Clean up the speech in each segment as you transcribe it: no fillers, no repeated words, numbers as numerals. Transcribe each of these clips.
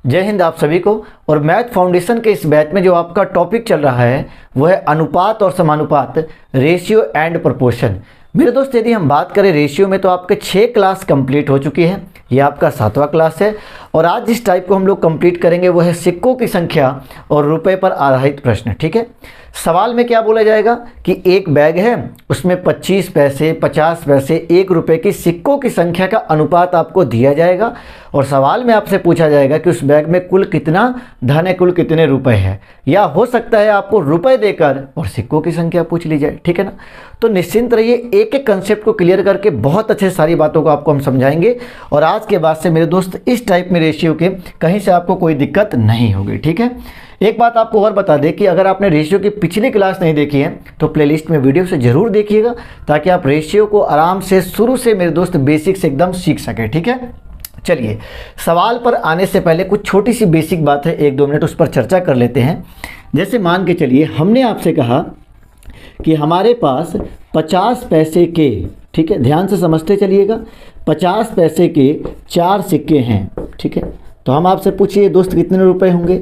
जय हिंद आप सभी को। और मैथ फाउंडेशन के इस बैच में जो आपका टॉपिक चल रहा है वो है अनुपात और समानुपात, रेशियो एंड प्रोपोर्शन। मेरे दोस्त, यदि हम बात करें रेशियो में तो आपके 6 क्लास कंप्लीट हो चुकी है, ये आपका 7वां क्लास है। और आज जिस टाइप को हम लोग कंप्लीट करेंगे वो है सिक्कों की संख्या और रुपए पर आधारित प्रश्न। ठीक है, सवाल में क्या बोला जाएगा कि एक बैग है, उसमें 25 पैसे, 50 पैसे, 1 रुपये की सिक्कों की संख्या का अनुपात आपको दिया जाएगा और सवाल में आपसे पूछा जाएगा कि उस बैग में कुल कितना धन है, कुल कितने रुपए है। या हो सकता है आपको रुपए देकर और सिक्कों की संख्या पूछ ली जाए। ठीक है ना, तो निश्चिंत रहिए, एक एक कंसेप्ट को क्लियर करके बहुत अच्छे सारी बातों को आपको हम समझाएंगे। और आज के बाद से मेरे दोस्त इस टाइप में रेशियो के कहीं से आपको कोई दिक्कत नहीं होगी। ठीक है, एक बात आपको और बता दें कि अगर आपने रेशियो की पिछली क्लास नहीं देखी है तो प्लेलिस्ट में वीडियो से ज़रूर देखिएगा, ताकि आप रेशियो को आराम से शुरू से मेरे दोस्त बेसिक से एकदम सीख सकें। ठीक है, चलिए सवाल पर आने से पहले कुछ छोटी सी बेसिक बात है, 1-2 मिनट उस पर चर्चा कर लेते हैं। जैसे मान के चलिए हमने आपसे कहा कि हमारे पास 50 पैसे के, ठीक है, ध्यान से समझते चलिएगा, 50 पैसे के 4 सिक्के हैं। ठीक है, तो हम आपसे पूछिए दोस्त कितने रुपए होंगे,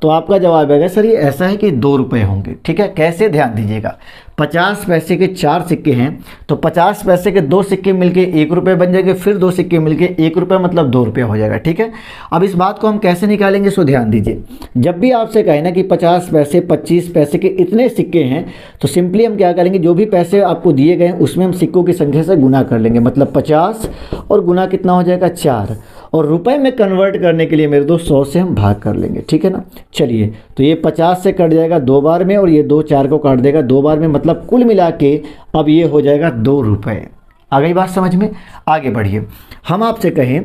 तो आपका जवाब आएगा सर ये ऐसा है कि 2 रुपये होंगे। ठीक है, कैसे, ध्यान दीजिएगा, 50 पैसे के 4 सिक्के हैं तो 50 पैसे के 2 सिक्के मिलके 1 रुपये बन जाएंगे, फिर 2 सिक्के मिलके 1 रुपये मतलब 2 रुपये हो जाएगा। ठीक है, अब इस बात को हम कैसे निकालेंगे सो ध्यान दीजिए। जब भी आपसे कहे ना कि 50 पैसे 25 पैसे के इतने सिक्के हैं तो सिंपली हम क्या करेंगे, जो भी पैसे आपको दिए गए हैं उसमें हम सिक्कों की संख्या से गुना कर लेंगे, मतलब 50 और गुना कितना हो जाएगा 4, और रुपए में कन्वर्ट करने के लिए मेरे दोस्त 100 से हम भाग कर लेंगे। ठीक है ना, चलिए तो ये 50 से कट जाएगा 2 बार में और ये 2 4 को काट देगा 2 बार में, मतलब कुल मिला के अब ये हो जाएगा 2 रुपये। आ गई बात समझ में? आगे बढ़िए, हम आपसे कहें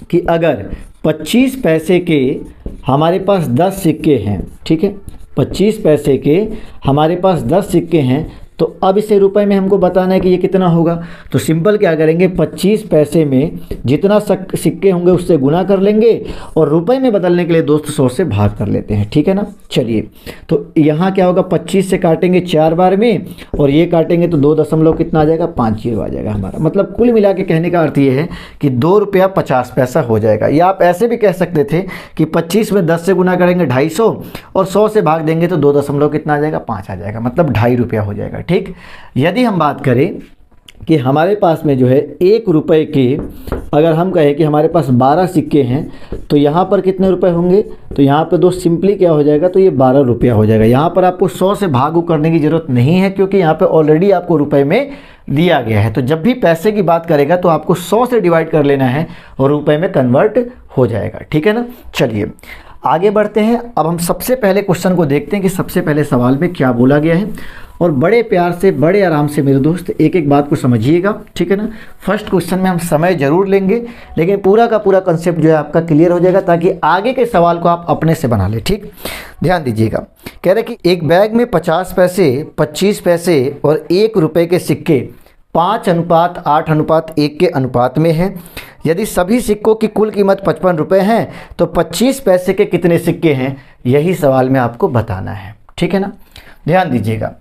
कि अगर 25 पैसे के हमारे पास 10 सिक्के हैं, ठीक है, 25 पैसे के हमारे पास 10 सिक्के हैं, तो अब इसे रुपए में हमको बताना है कि ये कितना होगा। तो सिंपल क्या करेंगे, 25 पैसे में जितना सिक्के होंगे उससे गुना कर लेंगे और रुपए में बदलने के लिए दोस्त 100 से भाग कर लेते हैं। ठीक है ना, चलिए तो यहाँ क्या होगा, 25 से काटेंगे 4 बार में और ये काटेंगे तो 2 दशमलव कितना आ जाएगा, 5 जीरो आ जाएगा हमारा। मतलब कुल मिला के कहने का अर्थ ये है कि 2 रुपया 50 पैसा हो जाएगा। या आप ऐसे भी कह सकते थे कि 25 में 10 से गुना करेंगे 250 और 100 से भाग देंगे तो 2 दशमलव कितना आ जाएगा, 5 आ जाएगा, मतलब 2.5 रुपया हो जाएगा। ठीक, यदि हम बात करें कि हमारे पास में जो है 1 रुपये के, अगर हम कहें कि हमारे पास 12 सिक्के हैं तो यहाँ पर कितने रुपए होंगे, तो यहाँ पे दोस्त सिंपली क्या हो जाएगा, तो ये 12 रुपया हो जाएगा। यहाँ पर आपको 100 से भाग करने की ज़रूरत नहीं है क्योंकि यहाँ पे ऑलरेडी आपको रुपए में दिया गया है। तो जब भी पैसे की बात करेगा तो आपको 100 से डिवाइड कर लेना है और रुपए में कन्वर्ट हो जाएगा। ठीक है ना, चलिए आगे बढ़ते हैं। अब हम सबसे पहले क्वेश्चन को देखते हैं कि सबसे पहले सवाल में क्या बोला गया है, और बड़े प्यार से बड़े आराम से मेरे दोस्त एक एक बात को समझिएगा। ठीक है ना, फर्स्ट क्वेश्चन में हम समय ज़रूर लेंगे लेकिन पूरा का पूरा कंसेप्ट जो है आपका क्लियर हो जाएगा, ताकि आगे के सवाल को आप अपने से बना लें। ठीक, ध्यान दीजिएगा, कह रहे कि एक बैग में 50 पैसे, 25 पैसे और 1 रुपये के सिक्के 5:8:1 के अनुपात में हैं। यदि सभी सिक्कों की कुल कीमत 55 रुपये हैं तो 25 पैसे के कितने सिक्के हैं, यही सवाल में आपको बताना है। ठीक है ना, ध्यान दीजिएगा,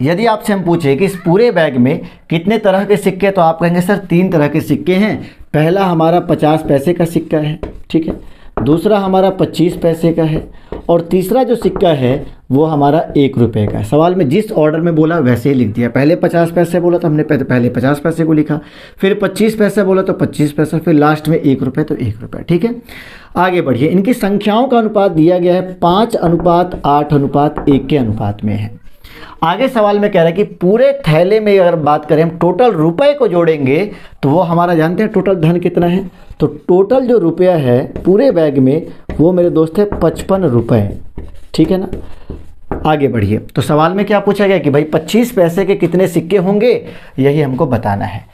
यदि आपसे हम पूछे कि इस पूरे बैग में कितने तरह के सिक्के, तो आप कहेंगे सर 3 तरह के सिक्के हैं। पहला हमारा 50 पैसे का सिक्का है, ठीक है, दूसरा हमारा 25 पैसे का है और तीसरा जो सिक्का है वो हमारा 1 रुपये का है। सवाल में जिस ऑर्डर में बोला वैसे ही लिख दिया, पहले 50 पैसे बोला तो हमने पहले 50 पैसे को लिखा, फिर 25 पैसे बोला तो 25 पैसे, फिर लास्ट में 1 रुपये तो 1 रुपये। ठीक है, आगे बढ़िए, इनकी संख्याओं का अनुपात दिया गया है 5:8:1 के अनुपात में है। आगे सवाल में कह रहा है कि पूरे थैले में अगर बात करें हम टोटल रुपए को जोड़ेंगे तो वो हमारा जानते हैं टोटल धन कितना है, तो टोटल जो रुपया है पूरे बैग में वो मेरे दोस्त है 55 रुपये। ठीक है ना, आगे बढ़िए, तो सवाल में क्या पूछा गया कि भाई 25 पैसे के कितने सिक्के होंगे, यही हमको बताना है।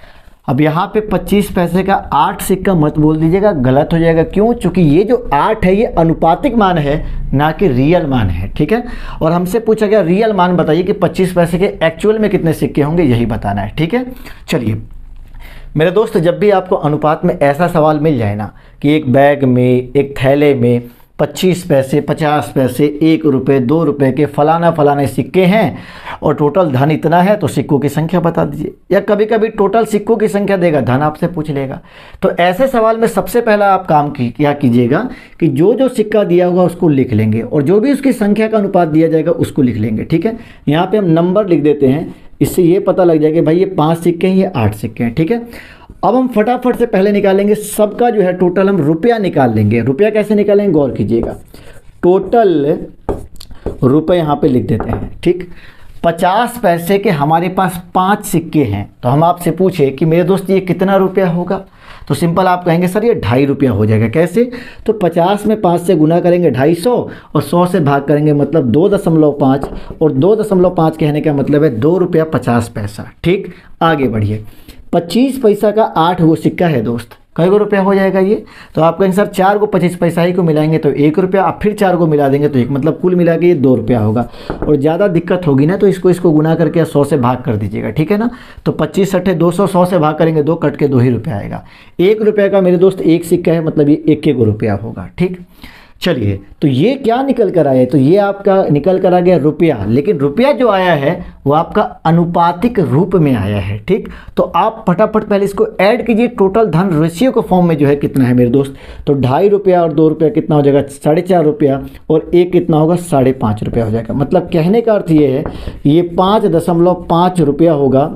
अब यहाँ पे 25 पैसे का 8 सिक्का मत बोल दीजिएगा, गलत हो जाएगा। क्यों? क्योंकि ये जो 8 है ये अनुपातिक मान है, ना कि रियल मान है। ठीक है, और हमसे पूछा गया रियल मान बताइए कि 25 पैसे के एक्चुअल में कितने सिक्के होंगे, यही बताना है। ठीक है, चलिए मेरे दोस्त, जब भी आपको अनुपात में ऐसा सवाल मिल जाए ना कि एक बैग में, एक थैले में 25 पैसे, 50 पैसे, 1 रुपये, 2 रुपये के फलाना फलाने सिक्के हैं और टोटल धन इतना है, तो सिक्कों की संख्या बता दीजिए। या कभी कभी टोटल सिक्कों की संख्या देगा, धन आपसे पूछ लेगा। तो ऐसे सवाल में सबसे पहला आप काम क्या कीजिएगा कि जो जो सिक्का दिया हुआ उसको लिख लेंगे और जो भी उसकी संख्या का अनुपात दिया जाएगा उसको लिख लेंगे। ठीक है, यहाँ पे हम नंबर लिख देते हैं, इससे ये पता लग जाएगा भाई ये 5 सिक्के हैं, ये 8 सिक्के हैं। ठीक है, अब हम फटाफट से पहले निकालेंगे सबका जो है टोटल, हम रुपया निकाल लेंगे। रुपया कैसे निकालेंगे गौर कीजिएगा, टोटल रुपये यहाँ पे लिख देते हैं। ठीक, 50 पैसे के हमारे पास 5 सिक्के हैं, तो हम आपसे पूछे कि मेरे दोस्त ये कितना रुपया होगा, तो सिंपल आप कहेंगे सर ये 2.5 रुपया हो जाएगा। कैसे, तो 50 में 5 से गुना करेंगे 250 और 100 से भाग करेंगे मतलब 2.5 और 2.5 कहने का मतलब है 2 रुपया 50 पैसा। ठीक, आगे बढ़िए, 25 पैसा का 8 वो सिक्का है दोस्त, कई गो रुपया हो जाएगा ये, तो आप कहेंगे सर 4 को 25 पैसा ही को मिलाएंगे तो 1 रुपया, आप फिर 4 को मिला देंगे तो 1, मतलब कुल मिला के ये 2 रुपया होगा। और ज़्यादा दिक्कत होगी ना तो इसको गुना करके 100 से भाग कर दीजिएगा। ठीक है ना, तो 25 सट्ठे 200, 100 से भाग करेंगे 2, कट के 2 ही रुपया आएगा। 1 रुपये का मेरे दोस्त 1 सिक्का है, मतलब ये 1 रुपया होगा। ठीक, चलिए, तो ये क्या निकल कर आया है, तो ये आपका निकल कर आ गया रुपया, लेकिन रुपया जो आया है वो आपका अनुपातिक रूप में आया है। ठीक, तो आप फटाफट पहले इसको ऐड कीजिए, टोटल धन रेशियो के फॉर्म में जो है कितना है मेरे दोस्त, तो 2.5 रुपया और 2 रुपया कितना हो जाएगा, 4.5 रुपया, और 1 कितना होगा, 5.5 रुपया हो जाएगा। मतलब कहने का अर्थ ये है ये 5.5 रुपया होगा,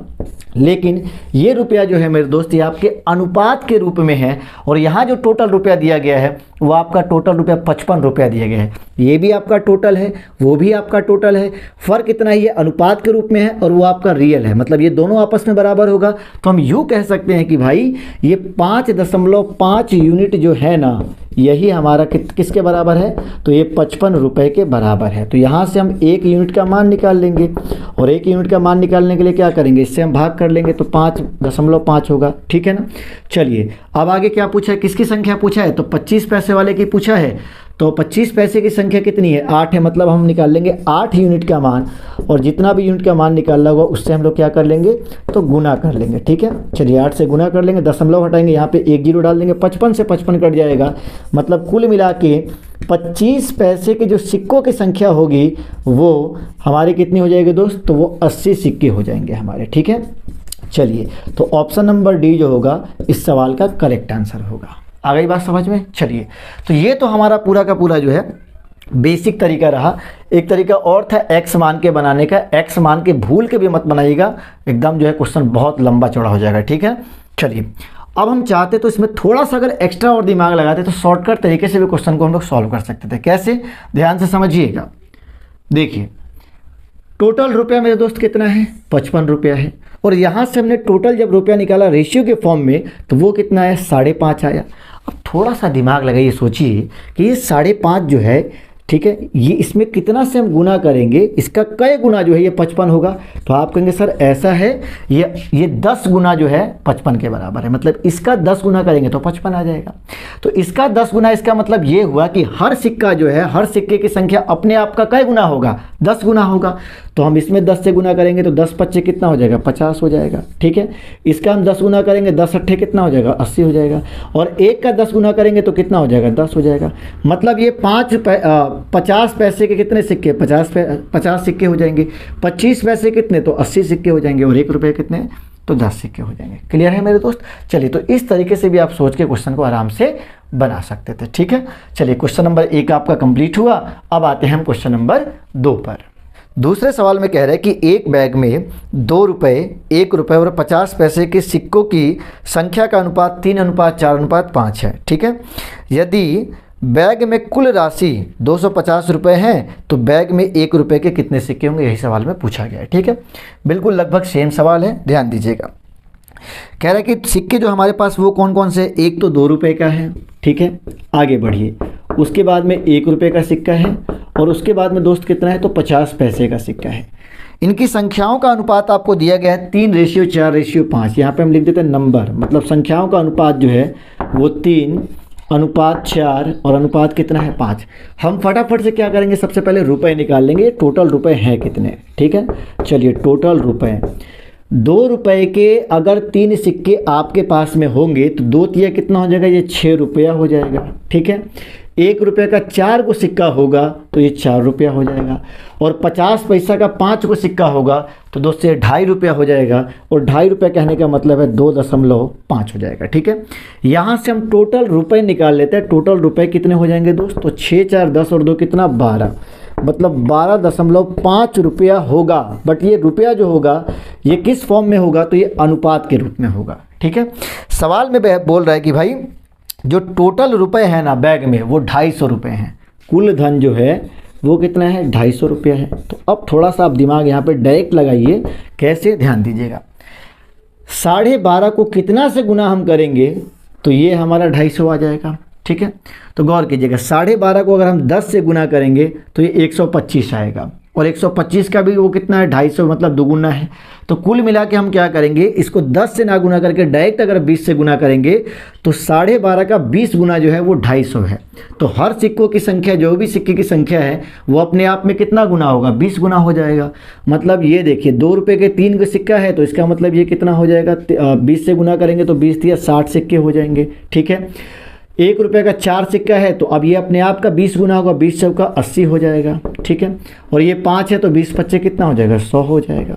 लेकिन ये रुपया जो है मेरे दोस्त ये आपके अनुपात के रूप में है, और यहाँ जो टोटल रुपया दिया गया है वो आपका टोटल रुपया 55 रुपया दिया गया है। ये भी आपका टोटल है, वो भी आपका टोटल है, फ़र्क इतना ही है अनुपात के रूप में है और वो आपका रियल है, मतलब ये दोनों आपस में बराबर होगा। तो हम यूँ कह सकते हैं कि भाई ये 5.5 यूनिट जो है ना, यही हमारा किसके बराबर है, तो ये 55 रुपये के बराबर है। तो यहाँ से हम 1 यूनिट का मान निकाल लेंगे, और 1 यूनिट का मान निकालने के लिए क्या करेंगे, इससे हम भाग कर लेंगे तो 5.5 होगा। ठीक है ना, चलिए अब आगे क्या पूछा है, किसकी संख्या पूछा है, तो 25 पैसे वाले की पूछा है। तो 25 पैसे की संख्या कितनी है, 8 है, मतलब हम निकाल लेंगे 8 यूनिट का मान, और जितना भी यूनिट का मान निकालना होगा उससे हम लोग क्या कर लेंगे, तो गुना कर लेंगे। ठीक है, चलिए 8 से गुना कर लेंगे, दशमलव हटाएंगे, यहाँ पे 1 जीरो डाल देंगे, 55 से 55 कट जाएगा, मतलब कुल मिला के 25 पैसे के जो सिक्कों की संख्या होगी वो हमारी कितनी हो जाएगी दोस्त, तो वो 80 सिक्के हो जाएंगे हमारे। ठीक है, चलिए तो ऑप्शन नंबर डी जो होगा इस सवाल का करेक्ट आंसर होगा। आ गई बात समझ में। चलिए, तो ये तो हमारा पूरा का पूरा जो है बेसिक तरीका रहा। एक तरीका और था एक्स मान के बनाने का, एक्स मान के भूल के भी मत बनाइएगा, एकदम जो है क्वेश्चन बहुत लंबा चौड़ा हो जाएगा। ठीक है, चलिए अब हम चाहते तो इसमें थोड़ा सा अगर एक्स्ट्रा और दिमाग लगाते तो शॉर्टकट तरीके से भी क्वेश्चन को हम लोग सॉल्व कर सकते थे। कैसे, ध्यान से समझिएगा। देखिए टोटल रुपया मेरे दोस्त कितना है, 55 रुपया है, और यहाँ से हमने टोटल जब रुपया निकाला रेशियो के फॉर्म में तो वो कितना है, 5.5 आया। अब थोड़ा सा दिमाग लगाइए, सोचिए कि ये 5.5 जो है, ठीक है, ये इसमें कितना से हम गुना करेंगे, इसका कई गुना जो है ये 55 होगा। तो आप कहेंगे सर ऐसा है, ये 10 गुना जो है 55 के बराबर है, मतलब इसका 10 गुना करेंगे तो 55 आ जाएगा। तो इसका 10 गुना, इसका मतलब ये हुआ कि हर सिक्का जो है, हर सिक्के की संख्या अपने आप का कई गुना होगा, 10 गुना होगा। तो हम इसमें 10 से गुना करेंगे तो 10 पच्चे कितना हो जाएगा, 50 हो जाएगा। ठीक है, इसका हम 10 गुना करेंगे, 10 अट्ठे कितना हो जाएगा, 80 हो जाएगा, और 1 का 10 गुना करेंगे तो कितना हो जाएगा, 10 हो जाएगा। मतलब ये 50 पैसे के कितने सिक्के, 50 सिक्के हो जाएंगे, 25 पैसे कितने, तो 80 सिक्के हो जाएंगे, और 1 रुपये कितने, तो 10 सिक्के हो जाएंगे। क्लियर है मेरे दोस्त। चलिए, तो इस तरीके से भी आप सोच के क्वेश्चन को आराम से बना सकते थे। ठीक है, चलिए क्वेश्चन नंबर 1 आपका कंप्लीट हुआ। अब आते हैं हम क्वेश्चन नंबर 2 पर। दूसरे सवाल में कह रहे हैं कि एक बैग में 2 रुपये, 1 रुपये और 50 पैसे के सिक्कों की संख्या का अनुपात 3:4:5 है। ठीक है, यदि बैग में कुल राशि 250 रुपये हैं तो बैग में 1 रुपये के कितने सिक्के होंगे, यही सवाल में पूछा गया है। ठीक है, बिल्कुल लगभग सेम सवाल है, ध्यान दीजिएगा। कह रहा है कि सिक्के जो हमारे पास वो कौन कौन से, एक तो 2 रुपये का है। ठीक है, आगे बढ़िए, उसके बाद में 1 रुपये का सिक्का है, और उसके बाद में दोस्त कितना है, तो 50 पैसे का सिक्का है। इनकी संख्याओं का अनुपात आपको दिया गया है 3:4:5। यहाँ पे हम लिख देते हैं नंबर, मतलब संख्याओं का अनुपात जो है वो 3:4 और अनुपात कितना है, 5। हम फटाफट से क्या करेंगे, सबसे पहले रुपए निकाल लेंगे, टोटल रुपए हैं कितने। ठीक है, चलिए टोटल रुपए 2 रुपये के अगर 3 सिक्के आपके पास में होंगे तो 2 तिया कितना हो जाएगा, ये 6 रुपया हो जाएगा। ठीक है, 1 रुपये का 4 को सिक्का होगा तो ये 4 रुपया हो जाएगा, और 50 पैसा का 5 को सिक्का होगा तो दोस्तों ये 2.5 रुपया हो जाएगा, और 2.5 रुपया कहने का मतलब है 2.5 हो जाएगा। ठीक है, यहाँ से हम टोटल रुपए निकाल लेते हैं। टोटल रुपए कितने हो जाएंगे दोस्त, तो 6 4 10 और 2 कितना 12, मतलब 12.5 रुपया होगा। बट ये रुपया जो होगा ये किस फॉर्म में होगा, तो ये अनुपात के रूप में होगा। ठीक है, सवाल में बोल रहा है कि भाई जो टोटल रुपए है ना बैग में वो 250 रुपये हैं, कुल धन जो है वो कितना है 250 रुपया है। तो अब थोड़ा सा आप दिमाग यहाँ पे डायरेक्ट लगाइए, कैसे, ध्यान दीजिएगा। 12.5 को कितना से गुना हम करेंगे तो ये हमारा 250 आ जाएगा। ठीक है, तो गौर कीजिएगा 12.5 को अगर हम 10 से गुना करेंगे तो ये 125 आएगा, और 125 का भी वो कितना है 250, मतलब दुगुना है। तो कुल मिला के हम क्या करेंगे, इसको 10 से ना गुना करके डायरेक्ट अगर 20 से गुना करेंगे तो 12.5 का 20 गुना जो है वो 250 है। तो हर सिक्कों की संख्या, जो भी सिक्के की संख्या है वो अपने आप में कितना गुना होगा, 20 गुना हो जाएगा। मतलब ये देखिए 2 रुपये के 3 का सिक्का है तो इसका मतलब ये कितना हो जाएगा, 20 से गुना करेंगे तो 20 या 60 सिक्के हो जाएंगे। ठीक है, 1 रुपये का 4 सिक्का है तो अब ये अपने आप का 20 गुना होगा, 20 चौका 80 हो जाएगा। ठीक है, और ये 5 है तो 20 पच्चे कितना हो जाएगा, 100 हो जाएगा।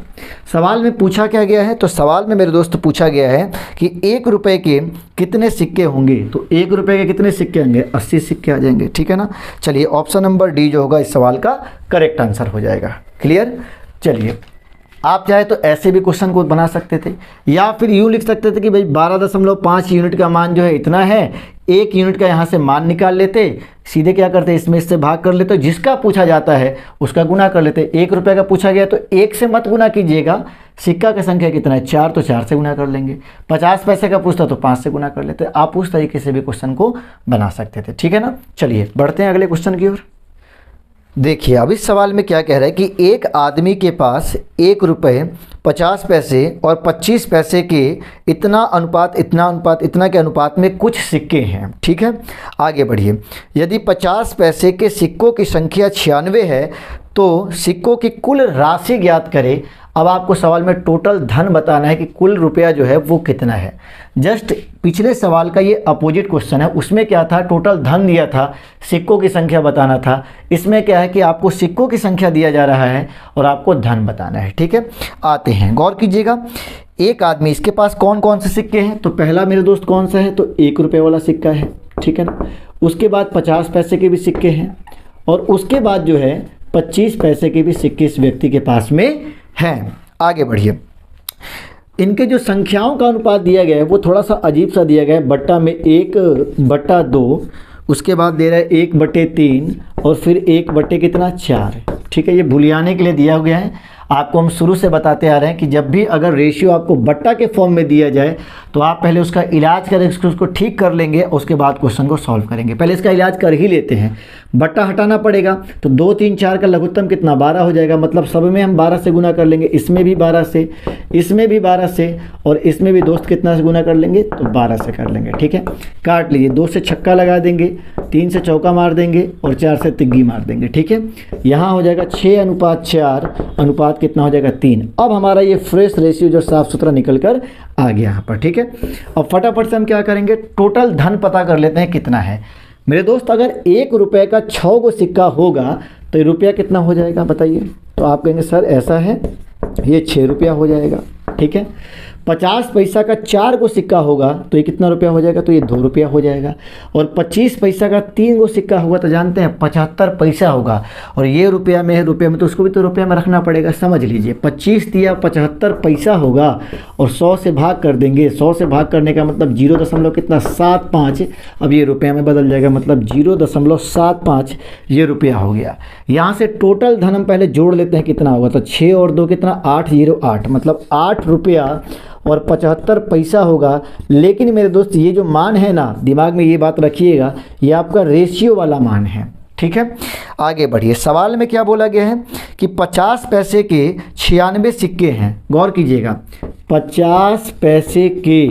सवाल में पूछा क्या गया है, तो सवाल में मेरे दोस्त पूछा गया है कि 1 रुपये के कितने सिक्के होंगे, तो 1 रुपये के कितने सिक्के होंगे, 80 सिक्के आ जाएंगे। ठीक है ना, चलिए ऑप्शन नंबर डी जो होगा इस सवाल का करेक्ट आंसर हो जाएगा। क्लियर, चलिए आप चाहे तो ऐसे भी क्वेश्चन को बना सकते थे, या फिर यूँ लिख सकते थे कि भाई 12.5 यूनिट का मान जो है इतना है, 1 यूनिट का यहाँ से मान निकाल लेते, सीधे क्या करते इसमें इससे भाग कर लेते, जिसका पूछा जाता है उसका गुना कर लेते। 1 रुपये का पूछा गया तो 1 से मत गुना कीजिएगा, सिक्का की संख्या कितना है 4 तो 4 से गुना कर लेंगे। 50 पैसे का पूछता तो 5 से गुना कर लेते। आप उस तरीके से भी क्वेश्चन को बना सकते थे। ठीक है ना, चलिए बढ़ते हैं अगले क्वेश्चन की ओर। देखिए अब इस सवाल में क्या कह रहा है कि एक आदमी के पास 1 रुपये 50 पैसे और 25 पैसे के इतना अनुपात इतना के अनुपात में कुछ सिक्के हैं। ठीक है, आगे बढ़िए। यदि 50 पैसे के सिक्कों की संख्या 96 है तो सिक्कों की कुल राशि ज्ञात करें। अब आपको सवाल में टोटल धन बताना है कि कुल रुपया जो है वो कितना है। जस्ट पिछले सवाल का ये अपोजिट क्वेश्चन है, उसमें क्या था, टोटल धन दिया था, सिक्कों की संख्या बताना था। इसमें क्या है कि आपको सिक्कों की संख्या दिया जा रहा है और आपको धन बताना है। ठीक है, आते हैं, गौर कीजिएगा। एक आदमी, इसके पास कौन कौन से सिक्के हैं, तो पहला मेरे दोस्त कौन सा है, तो 1 रुपये वाला सिक्का है। ठीक है ना, उसके बाद 50 पैसे के भी सिक्के हैं, और उसके बाद जो है 25 पैसे के भी सिक्के इस व्यक्ति के पास में हैं। आगे बढ़िए। इनके जो संख्याओं का अनुपात दिया गया है वो थोड़ा सा अजीब सा दिया गया है, बट्टा में 1/2, उसके बाद दे रहा है 1/3 और फिर 1/4। ठीक है, ये भुलियाने के लिए दिया गया है। आपको हम शुरू से बताते आ रहे हैं कि जब भी अगर रेशियो आपको बट्टा के फॉर्म में दिया जाए तो आप पहले उसका इलाज करें, उसको ठीक कर लेंगे, उसके बाद क्वेश्चन को सॉल्व करेंगे। पहले इसका इलाज कर ही लेते हैं। बट्टा हटाना पड़ेगा तो 2 3 4 का लघुत्तम कितना 12 हो जाएगा, मतलब सब में हम 12 से गुना कर लेंगे, इसमें भी 12 से, इसमें भी 12 से, और इसमें भी दोस्त कितना से गुना कर लेंगे, तो 12 से कर लेंगे। ठीक है, काट लीजिए, 2 से छक्का लगा देंगे, 3 से चौका मार देंगे और 4 से तिग्गी मार देंगे। ठीक है, यहाँ हो जाएगा 6:4, अनुपात कितना हो जाएगा 3। अब हमारा ये फ्रेश रेशियो जो साफ सुथरा निकल कर आ गया यहाँ पर। ठीक है, अब फटाफट से हम क्या करेंगे, टोटल धन पता कर लेते हैं कितना है। मेरे दोस्त अगर 1 रुपये का 6 गो सिक्का होगा तो ये रुपया कितना हो जाएगा बताइए, तो आप कहेंगे सर ऐसा है, ये 6 रुपया हो जाएगा। ठीक है, 50 पैसा का 4 गो सिक्का होगा तो ये कितना रुपया हो जाएगा, तो ये 2 रुपया हो जाएगा। और 25 पैसा का 3 गो सिक्का होगा तो जानते हैं 75 पैसा होगा, और ये रुपया में तो उसको भी तो रुपया में रखना पड़ेगा। समझ लीजिए 25 दिया 75 पैसा होगा और 100 से भाग कर देंगे। 100 से भाग करने का मतलब 0.75, अब ये रुपया में बदल जाएगा, मतलब 0.75 ये रुपया हो गया। यहाँ से टोटल धन हम पहले जोड़ लेते हैं कितना होगा, तो 6 और 2 कितना 808, मतलब 8 रुपया और 75 पैसा होगा। लेकिन मेरे दोस्त ये जो मान है ना, दिमाग में ये बात रखिएगा, ये आपका रेशियो वाला मान है। ठीक है, आगे बढ़िए। सवाल में क्या बोला गया है कि 50 पैसे के 96 सिक्के हैं। गौर कीजिएगा, 50 पैसे के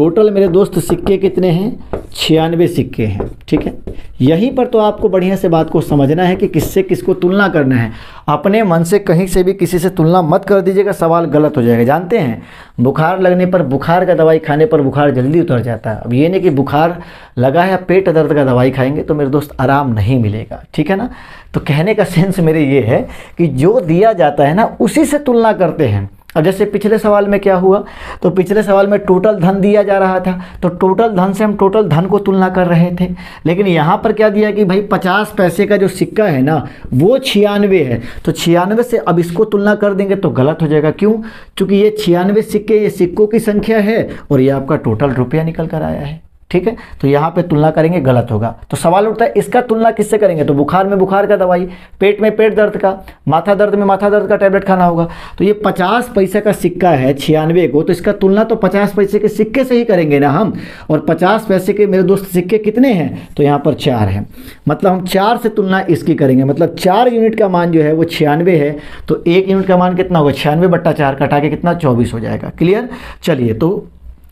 टोटल मेरे दोस्त सिक्के कितने हैं? 96 सिक्के हैं। ठीक है, यहीं पर तो आपको बढ़िया से बात को समझना है कि किससे किसको तुलना करना है। अपने मन से कहीं से भी किसी से तुलना मत कर दीजिएगा, सवाल गलत हो जाएगा। जानते हैं बुखार लगने पर बुखार का दवाई खाने पर बुखार जल्दी उतर जाता है। अब ये नहीं कि बुखार लगा है पेट दर्द का दवाई खाएंगे तो मेरे दोस्त आराम नहीं मिलेगा। ठीक है ना, तो कहने का सेंस मेरे ये है कि जो दिया जाता है ना उसी से तुलना करते हैं। अब जैसे पिछले सवाल में क्या हुआ, तो पिछले सवाल में टोटल धन दिया जा रहा था, तो टोटल धन से हम टोटल धन को तुलना कर रहे थे। लेकिन यहाँ पर क्या दिया कि भाई 50 पैसे का जो सिक्का है ना वो 96 है, तो 96 से अब इसको तुलना कर देंगे तो गलत हो जाएगा। क्यों? क्योंकि ये 96 सिक्के ये सिक्कों की संख्या है और ये आपका टोटल रुपया निकल कर आया है। ठीक है, तो यहाँ पे तुलना करेंगे गलत होगा। तो सवाल उठता है इसका तुलना किससे करेंगे? तो बुखार में बुखार का दवाई, पेट में पेट दर्द का, माथा दर्द में माथा दर्द का टैबलेट खाना होगा। तो ये 50 पैसे का सिक्का है 96 को, तो इसका तुलना तो 50 पैसे के सिक्के से ही करेंगे ना हम। और 50 पैसे के मेरे दोस्त सिक्के कितने हैं? तो यहाँ पर 4 हैं, मतलब हम 4 से तुलना इसकी करेंगे। मतलब 4 यूनिट का मान जो है वो 96 है, तो 1 यूनिट का मान कितना होगा? 96/4 कटा के कितना? 24 हो जाएगा। क्लियर? चलिए, तो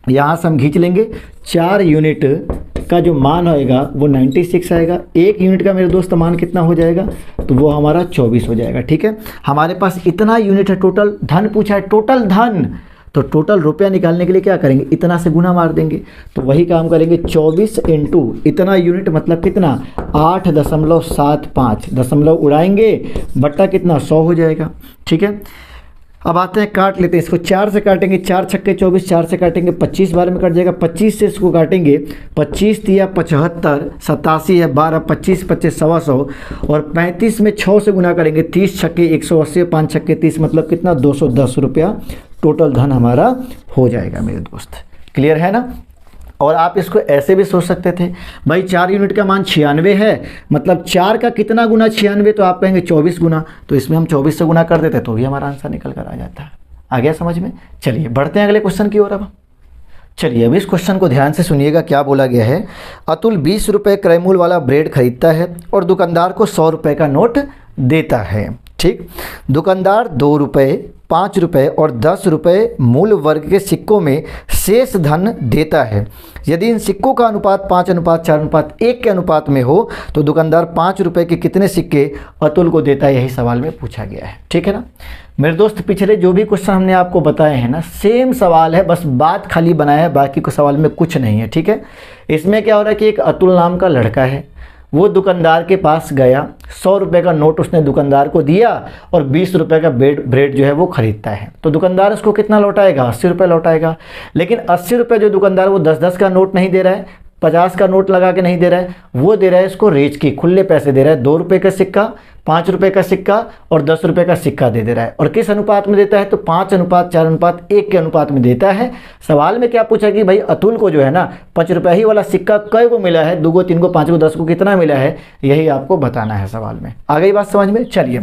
यहाँ से हम खींच लेंगे 4 यूनिट का जो मान आएगा वो 96 आएगा। 1 यूनिट का मेरे दोस्त मान कितना हो जाएगा? तो वो हमारा 24 हो जाएगा। ठीक है, हमारे पास इतना यूनिट है। टोटल धन पूछा है, टोटल धन, तो टोटल रुपया निकालने के लिए क्या करेंगे? इतना से गुना मार देंगे। तो वही काम करेंगे, 24 इंटू इतना यूनिट मतलब कितना? 8.75, दशमलव उड़ाएंगे बट्टा कितना? 100 हो जाएगा। ठीक है, अब आते हैं काट लेते हैं इसको। 4 से काटेंगे, 4 छक्के 24, 4 से काटेंगे 25 बार में कट जाएगा। 25 से इसको काटेंगे, 25 तिया 75, 87 है 12, 25 25 125 और 35 में 6 से गुना करेंगे, 30 छक्के 180, 5 छक्के 30 मतलब कितना? 210 रुपया टोटल धन हमारा हो जाएगा मेरे दोस्त। क्लियर है ना? और आप इसको ऐसे भी सोच सकते थे, भाई 4 यूनिट का मान 96 है, मतलब 4 का कितना गुना 96? तो आप कहेंगे 24 गुना, तो इसमें हम 24 से गुना कर देते तो भी हमारा आंसर निकल कर आ जाता है। आ गया समझ में? चलिए बढ़ते हैं अगले क्वेश्चन की ओर। अब चलिए अब इस क्वेश्चन को ध्यान से सुनिएगा, क्या बोला गया है। अतुल 20 रुपये क्रयमूल्य वाला ब्रेड खरीदता है और दुकानदार को 100 रुपये का नोट देता है। ठीक, दुकानदार 2 रुपये, 5 रुपये और 10 रुपये मूल वर्ग के सिक्कों में शेष धन देता है। यदि इन सिक्कों का अनुपात 5:4:1 के अनुपात में हो तो दुकानदार 5 रुपये के कितने सिक्के अतुल को देता है? यही सवाल में पूछा गया है। ठीक है ना मेरे दोस्त, पिछले जो भी क्वेश्चन हमने आपको बताए हैं ना सेम सवाल है, बस बात खाली बनाया है, बाकी को सवाल में कुछ नहीं है। ठीक है, इसमें क्या हो रहा है कि एक अतुल नाम का लड़का है, वो दुकानदार के पास गया, 100 रुपये का नोट उसने दुकानदार को दिया और 20 रुपये का ब्रेड जो है वो खरीदता है। तो दुकानदार उसको कितना लौटाएगा? 80 रुपये लौटाएगा। लेकिन 80 रुपये जो दुकानदार वो 10-10 का नोट नहीं दे रहा है, 50 का नोट लगा के नहीं दे रहा है, वो दे रहा है इसको रेज की, खुले पैसे दे रहा है। 2 रुपये का सिक्का, 5 रुपये का सिक्का और 10 रुपये का सिक्का दे रहा है। और किस अनुपात में देता है? तो 5:4:1 के अनुपात में देता है। सवाल में क्या पूछा कि भाई अतुल को जो है ना 5 रुपये ही वाला सिक्का कई को मिला है? 2 को, 3 को, 5 को, 10 को कितना मिला है? यही आपको बताना है सवाल में। आ गई बात समझ में? चलिए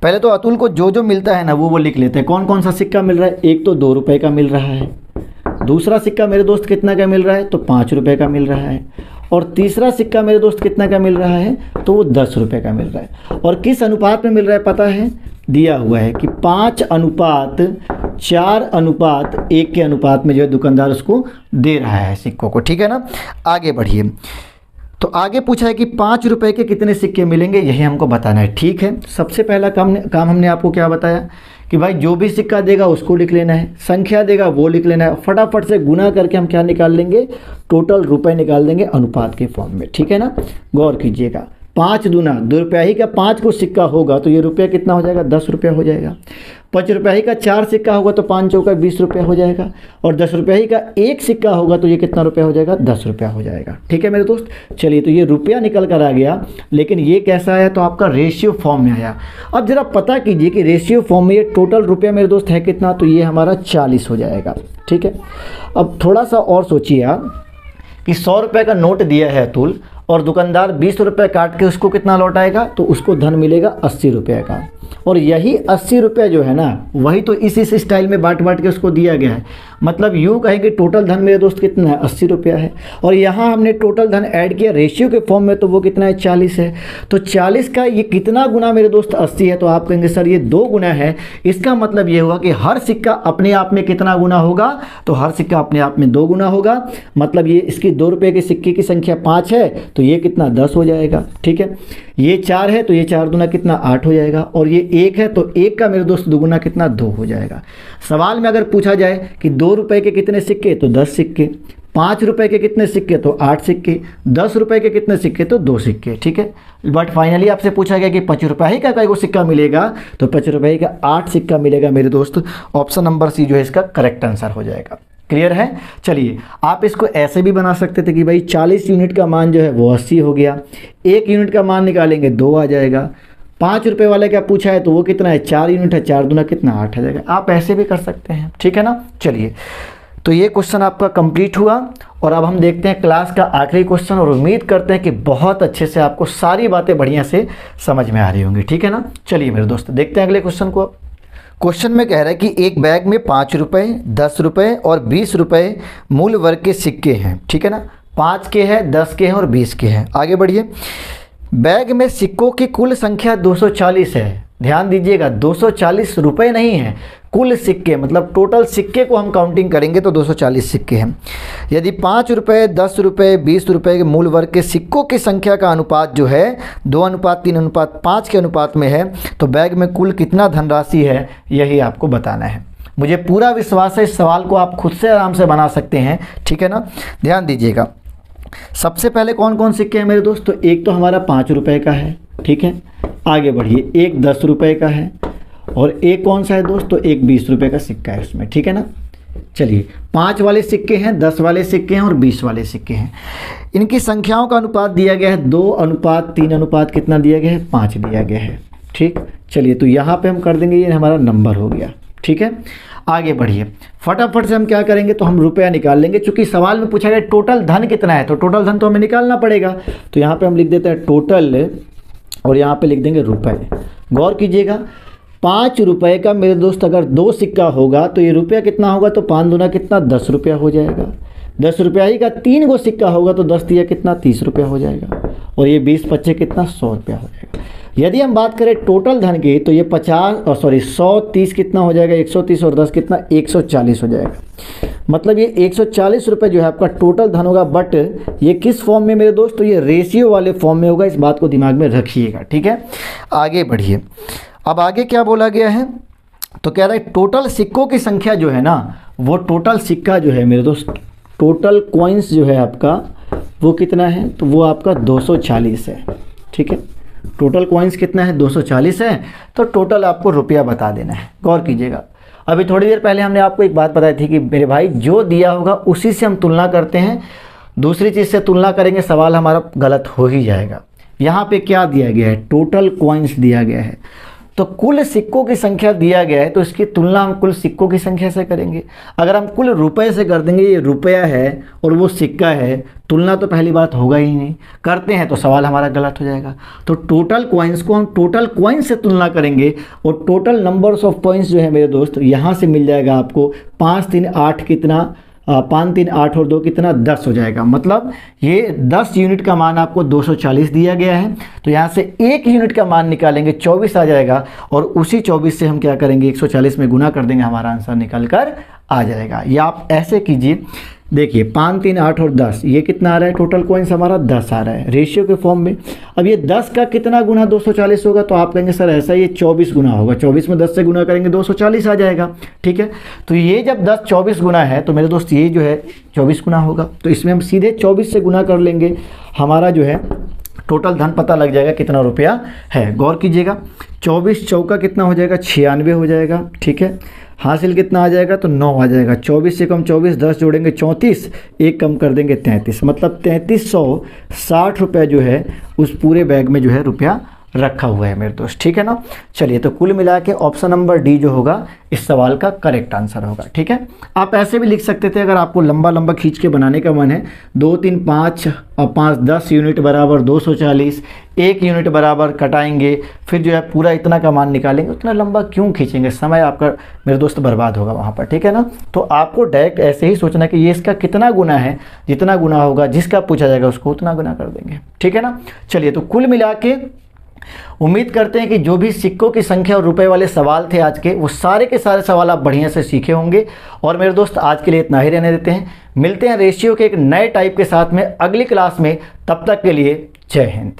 पहले तो अतुल को जो जो मिलता है ना वो लिख लेते हैं। कौन कौन सा सिक्का मिल रहा है? एक तो 2 रुपये का मिल रहा है, दूसरा सिक्का मेरे दोस्त कितना का मिल रहा है? तो 5 रुपये का मिल रहा है, और तीसरा सिक्का मेरे दोस्त कितना का मिल रहा है? तो वो 10 रुपये का मिल रहा है। और किस अनुपात में मिल रहा है पता है? दिया हुआ है कि 5:4:1 के अनुपात में जो है दुकानदार उसको दे रहा है सिक्कों को। ठीक है ना, आगे बढ़िए। तो आगे पूछा है कि 5 रुपये के कितने सिक्के मिलेंगे, यही हमको बताना है। ठीक है, सबसे पहला काम हमने आपको क्या बताया कि भाई जो भी सिक्का देगा उसको लिख लेना है, संख्या देगा वो लिख लेना है, फटाफट से गुना करके हम क्या निकाल लेंगे? टोटल रुपए निकाल देंगे अनुपात के फॉर्म में। ठीक है ना, गौर कीजिएगा। 5 दूना 2 रुपया ही का 5 को सिक्का होगा तो ये रुपया कितना हो जाएगा? 10 रुपया हो जाएगा। 5 रुपया ही का 4 सिक्का होगा तो 5 चौका 20 रुपया हो जाएगा। और 10 रुपया ही का 1 सिक्का होगा तो ये कितना रुपया हो जाएगा? 10 रुपया हो जाएगा। ठीक है मेरे दोस्त, चलिए तो ये रुपया निकल कर आ गया, लेकिन ये कैसा आया? तो आपका रेशियो फॉर्म में आया। अब जरा पता कीजिए कि रेशियो फॉर्म में ये टोटल रुपया मेरे दोस्त है कितना? तो ये हमारा 40 हो जाएगा। ठीक है, अब थोड़ा सा और सोचिए आप कि 100 रुपये का नोट दिया है अतुल और दुकानदार 20 रुपये काट के उसको कितना लौटाएगा? तो उसको धन मिलेगा 80 रुपये का। और यही 80 रुपये जो है ना वही तो इस स्टाइल में बांट के उसको दिया गया है। मतलब यूँ कहेंगे टोटल धन मेरे दोस्त कितना है, 80 रुपया है। और यहाँ हमने टोटल धन ऐड किया रेशियो के फॉर्म में, तो वो कितना है, 40 है। तो 40 का ये कितना गुना मेरे दोस्त 80 है, तो आप कहेंगे सर ये 2 गुना है। इसका मतलब ये हुआ कि हर सिक्का अपने आप में कितना गुना होगा, तो हर सिक्का अपने आप में 2 गुना होगा। मतलब ये इसकी 2 रुपये के सिक्के की संख्या 5 है, तो ये कितना 10 हो जाएगा। ठीक है, ये 4 है तो ये 4 दूना कितना 8 हो जाएगा। और ये 1 है तो 1 का मेरे दोस्त दुगुना कितना 2 हो जाएगा। सवाल में अगर पूछा जाए कि 2 रुपये के कितने सिक्के, तो 10 सिक्के। 5 रुपये के कितने सिक्के, तो 8 सिक्के। 10 रुपये के कितने सिक्के, तो 2 सिक्के। ठीक है, बट फाइनली आपसे पूछा गया कि 5 रुपये का कोई सिक्का मिलेगा, तो 5 रुपये का 8 सिक्का मिलेगा मेरे दोस्त। ऑप्शन नंबर सी जो है इसका करेक्ट आंसर हो जाएगा। क्लियर है। चलिए, आप इसको ऐसे भी बना सकते थे कि भाई 40 यूनिट का मान जो है वो 80 हो गया, 1 यूनिट का मान निकालेंगे 2 आ जाएगा। 5 रुपये वाले का पूछा है तो वो कितना है, 4 यूनिट है, 4 दूना कितना 8 आ जाएगा। आप ऐसे भी कर सकते हैं, ठीक है ना। चलिए, तो ये क्वेश्चन आपका कंप्लीट हुआ और अब हम देखते हैं क्लास का आखिरी क्वेश्चन, और उम्मीद करते हैं कि बहुत अच्छे से आपको सारी बातें बढ़िया से समझ में आ रही होंगी, ठीक है ना। चलिए मेरे दोस्त, देखते हैं अगले क्वेश्चन को। क्वेश्चन में कह रहा है कि एक बैग में 5 रुपये, 10 रुपये और 20 रुपये मूल वर्ग के सिक्के हैं, ठीक है ना। 5 के हैं, 10 के हैं और 20 के हैं। आगे बढ़िए। बैग में सिक्कों की कुल संख्या 240 है। ध्यान दीजिएगा, 240 रुपये नहीं है, कुल सिक्के, मतलब टोटल सिक्के को हम काउंटिंग करेंगे तो 240 सिक्के हैं। यदि 5 रुपये, 10 रुपये, 20 रुपये के मूल वर्ग के सिक्कों की संख्या का अनुपात जो है 2:3:5 के अनुपात में है, तो बैग में कुल कितना धनराशि है, यही आपको बताना है। मुझे पूरा विश्वास है इस सवाल को आप खुद से आराम से बना सकते हैं, ठीक है ना। ध्यान दीजिएगा, सबसे पहले कौन कौन सिक्के हैं मेरे दोस्त, तो एक तो हमारा 5 रुपये का है, ठीक है। आगे बढ़िए, एक 10 रुपये का है और एक कौन सा है दोस्त, तो एक 20 रुपये का सिक्का है उसमें, ठीक है ना। चलिए, 5 वाले सिक्के हैं, 10 वाले सिक्के हैं और 20 वाले सिक्के हैं। इनकी संख्याओं का अनुपात दिया गया है 2:3 कितना दिया गया है, 5 दिया गया है, ठीक। चलिए, तो यहाँ पे हम कर देंगे, ये हमारा नंबर हो गया, ठीक है। आगे बढ़िए, फटाफट से हम क्या करेंगे, तो हम रुपया निकाल लेंगे। चूंकि सवाल में पूछा गया टोटल धन कितना है, तो टोटल धन तो हमें निकालना पड़ेगा। तो यहाँ पे हम लिख देते हैं टोटल और यहाँ पे लिख देंगे रुपए। गौर कीजिएगा, 5 रुपये का मेरे दोस्त अगर 2 सिक्का होगा तो ये रुपया कितना होगा, तो 5 दूना कितना 10 रुपया हो जाएगा। 10 रुपया ही का 3 गो सिक्का होगा तो 10 दिया कितना 30 रुपया हो जाएगा। और ये 20 25 कितना 100 रुपया हो जाएगा। यदि हम बात करें टोटल धन की, तो ये 130 कितना हो जाएगा, 130 और 10 कितना 140 हो जाएगा। मतलब ये 140 रुपये जो है आपका टोटल धन होगा। बट ये किस फॉर्म में मेरे दोस्त, तो ये रेशियो वाले फॉर्म में होगा, इस बात को दिमाग में रखिएगा, ठीक है। आगे बढ़िए, अब आगे क्या बोला गया है, तो कह रहा है टोटल सिक्कों की संख्या जो है ना, वो टोटल सिक्का जो है मेरे दोस्त, टोटल कॉइन्स जो है आपका वो कितना है, तो वो आपका 240 है, ठीक है। टोटल कॉइन्स कितना है, 240 है। तो टोटल आपको रुपया बता देना है। गौर कीजिएगा, अभी थोड़ी देर पहले हमने आपको एक बात बताई थी कि मेरे भाई जो दिया होगा उसी से हम तुलना करते हैं, दूसरी चीज़ से तुलना करेंगे सवाल हमारा गलत हो ही जाएगा। यहाँ पे क्या दिया गया है, टोटल कॉइन्स दिया गया है, तो कुल सिक्कों की संख्या दिया गया है, तो इसकी तुलना हम कुल सिक्कों की संख्या से करेंगे। अगर हम कुल रुपए से कर देंगे, ये रुपया है और वो सिक्का है, तुलना तो पहली बात होगा ही नहीं, करते हैं तो सवाल हमारा गलत हो जाएगा। तो टोटल कॉइन्स को हम टोटल कॉइन्स से तुलना करेंगे और टोटल नंबर्स ऑफ कॉइन्स जो है मेरे दोस्त, यहाँ से मिल जाएगा आपको 5 3 8 कितना 5 3 8 और 2 कितना 10 हो जाएगा। मतलब ये 10 यूनिट का मान आपको 240 दिया गया है, तो यहाँ से 1 यूनिट का मान निकालेंगे 24 आ जाएगा, और उसी 24 से हम क्या करेंगे 140 में गुना कर देंगे, हमारा आंसर निकल कर आ जाएगा। या आप ऐसे कीजिए, देखिए 5 3 8 और 10, ये कितना आ रहा है, टोटल कॉइन्स हमारा 10 आ रहा है रेशियो के फॉर्म में। अब ये 10 का कितना गुना 240 होगा, तो आप कहेंगे सर ऐसा ये 24 गुना होगा, 24 में 10 से गुना करेंगे 240 आ जाएगा, ठीक है। तो ये जब 10 24 गुना है, तो मेरे दोस्त ये जो है 24 गुना होगा, तो इसमें हम सीधे 24 से गुना कर लेंगे, हमारा जो है टोटल धन पता लग जाएगा कितना रुपया है। गौर कीजिएगा, 24 चौका कितना हो जाएगा 96 हो जाएगा, ठीक है। हासिल कितना आ जाएगा, तो 9 आ जाएगा। 24 से कम 24, 10 जोड़ेंगे 34, एक कम कर देंगे 33, मतलब 3360 रुपये जो है उस पूरे बैग में जो है रुपया रखा हुआ है मेरे दोस्त, ठीक है ना। चलिए, तो कुल मिला के ऑप्शन नंबर डी जो होगा इस सवाल का करेक्ट आंसर होगा, ठीक है। आप ऐसे भी लिख सकते थे, अगर आपको लंबा लंबा खींच के बनाने का मन है, 2 3 5 और 5 10 यूनिट बराबर 240, 1 यूनिट बराबर कटाएंगे, फिर जो है पूरा इतना का मान निकालेंगे, उतना लंबा क्यों खींचेंगे, समय आपका मेरे दोस्त बर्बाद होगा वहाँ पर, ठीक है ना। तो आपको डायरेक्ट ऐसे ही सोचना कि ये इसका कितना गुना है, जितना गुना होगा जिसका पूछा जाएगा उसको उतना गुना कर देंगे, ठीक है ना। चलिए, तो कुल मिला के उम्मीद करते हैं कि जो भी सिक्कों की संख्या और रुपए वाले सवाल थे आज के, वो सारे के सारे सवाल आप बढ़िया से सीखे होंगे। और मेरे दोस्त आज के लिए इतना ही रहने देते हैं, मिलते हैं रेशियो के एक नए टाइप के साथ में अगली क्लास में। तब तक के लिए जय हिंद।